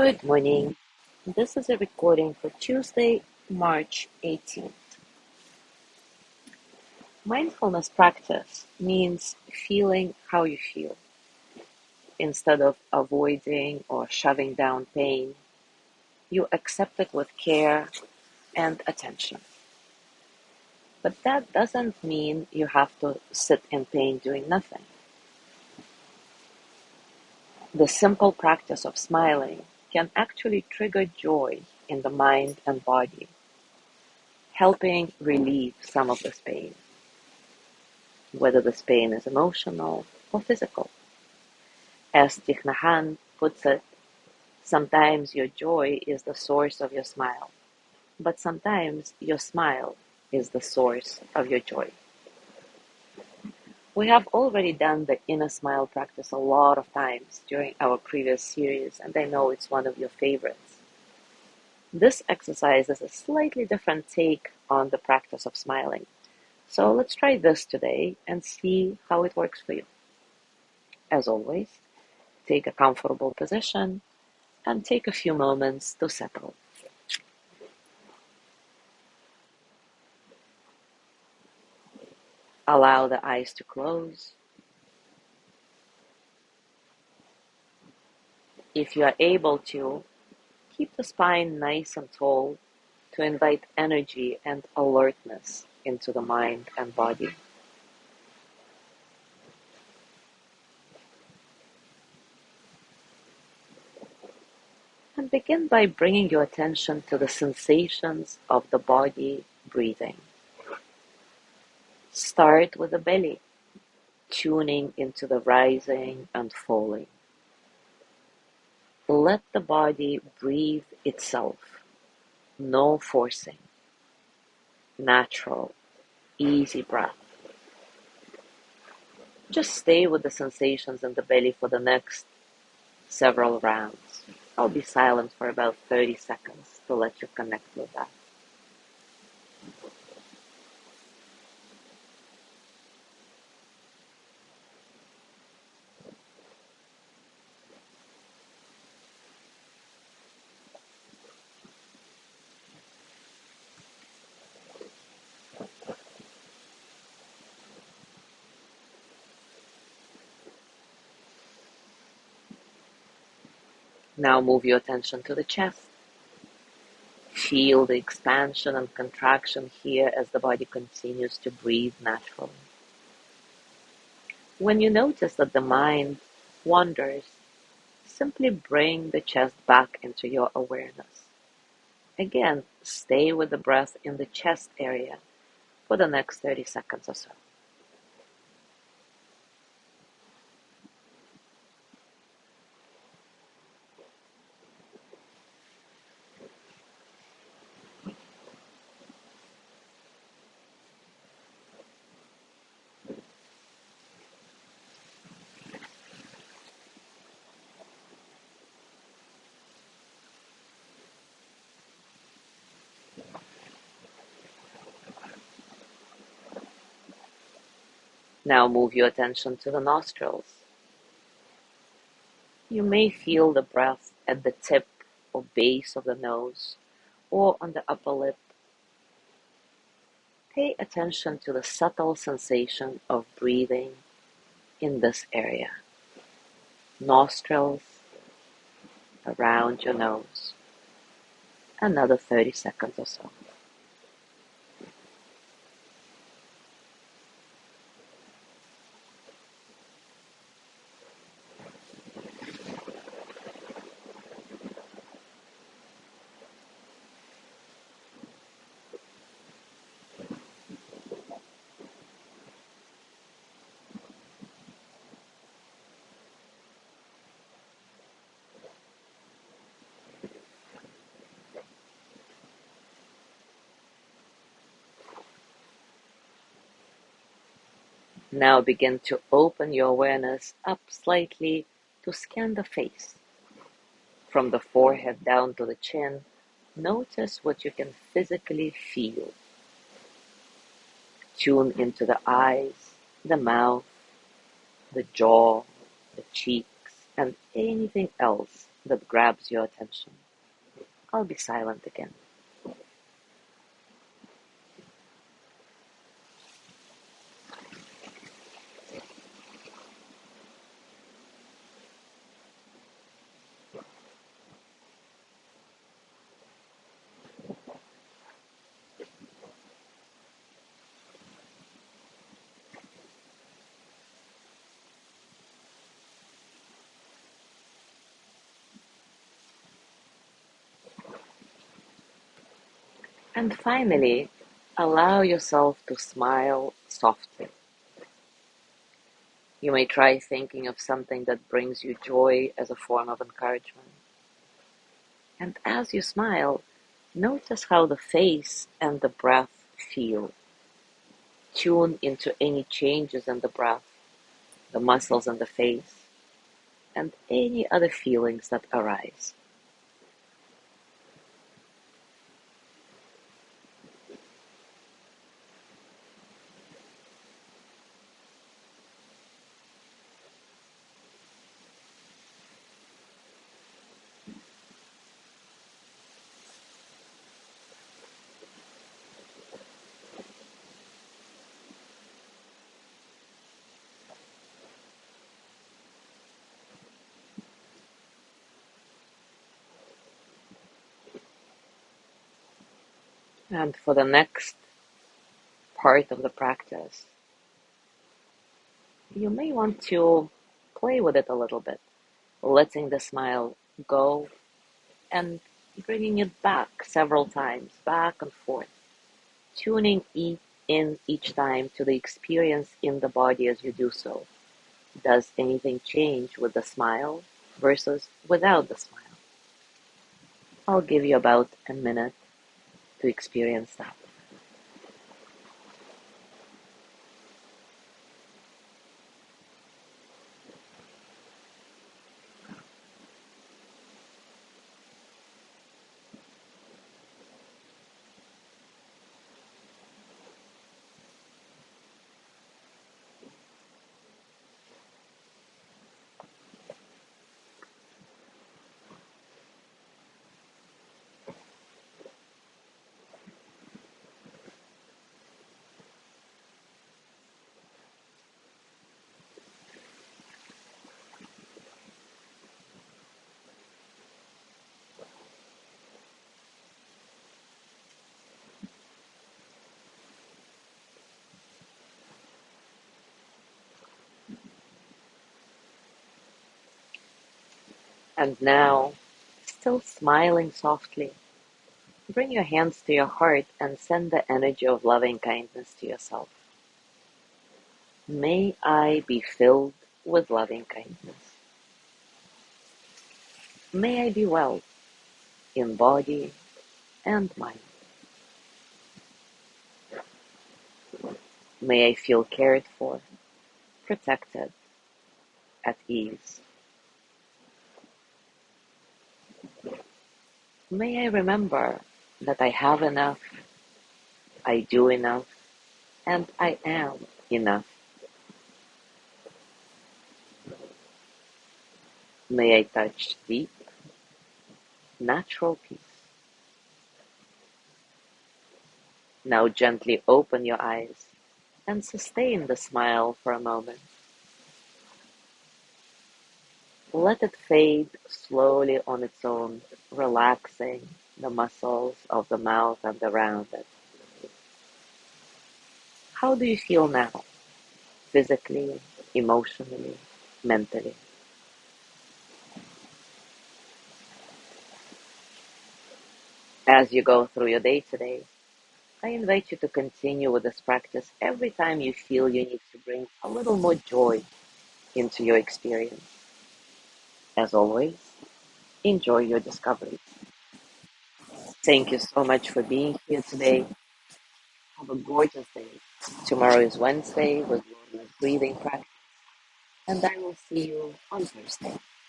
Good morning. This is a recording for Tuesday, March 18th. Mindfulness practice means feeling how you feel. Instead of avoiding or shoving down pain, you accept it with care and attention. But that doesn't mean you have to sit in pain doing nothing. The simple practice of smiling can actually trigger joy in the mind and body, helping relieve some of this pain, whether this pain is emotional or physical. As Thich Nhat Hanh puts it, sometimes your joy is the source of your smile, but sometimes your smile is the source of your joy. We have already done the inner smile practice a lot of times during our previous series, and I know it's one of your favorites. This exercise is a slightly different take on the practice of smiling. So let's try this today and see how it works for you. As always, take a comfortable position and take a few moments to settle. Allow the eyes to close. If you are able to, keep the spine nice and tall to invite energy and alertness into the mind and body. And begin by bringing your attention to the sensations of the body breathing. Start with the belly, tuning into the rising and falling. Let the body breathe itself. No forcing. Natural, easy breath. Just stay with the sensations in the belly for the next several rounds. I'll be silent for about 30 seconds to let you connect with that. Now move your attention to the chest. Feel the expansion and contraction here as the body continues to breathe naturally. When you notice that the mind wanders, simply bring the chest back into your awareness. Again, stay with the breath in the chest area for the next 30 seconds or so. Now move your attention to the nostrils. You may feel the breath at the tip or base of the nose or on the upper lip. Pay attention to the subtle sensation of breathing in this area. Nostrils, around your nose. Another 30 seconds or so. Now begin to open your awareness up slightly to scan the face. From the forehead down to the chin, notice what you can physically feel. Tune into the eyes, the mouth, the jaw, the cheeks, and anything else that grabs your attention. I'll be silent again. And finally, allow yourself to smile softly. You may try thinking of something that brings you joy as a form of encouragement. And as you smile, notice how the face and the breath feel. Tune into any changes in the breath, the muscles in the face, and any other feelings that arise. And for the next part of the practice, you may want to play with it a little bit, letting the smile go and bringing it back several times, back and forth, tuning in each time to the experience in the body as you do so. Does anything change with the smile versus without the smile? I'll give you about a minute to experience that. And now, still smiling softly, bring your hands to your heart and send the energy of loving kindness to yourself. May I be filled with loving kindness. May I be well in body and mind. May I feel cared for, protected, at ease. May I remember that I have enough, I do enough, and I am enough. May I touch deep, natural peace. Now gently open your eyes and sustain the smile for a moment. Let it fade slowly on its own, relaxing the muscles of the mouth and around it. How do you feel now? Physically, emotionally, mentally? As you go through your day today, I invite you to continue with this practice every time you feel you need to bring a little more joy into your experience. As always, enjoy your discovery. Thank you so much for being here today. Have a gorgeous day. Tomorrow is Wednesday with wellness breathing practice, and I will see you on Thursday.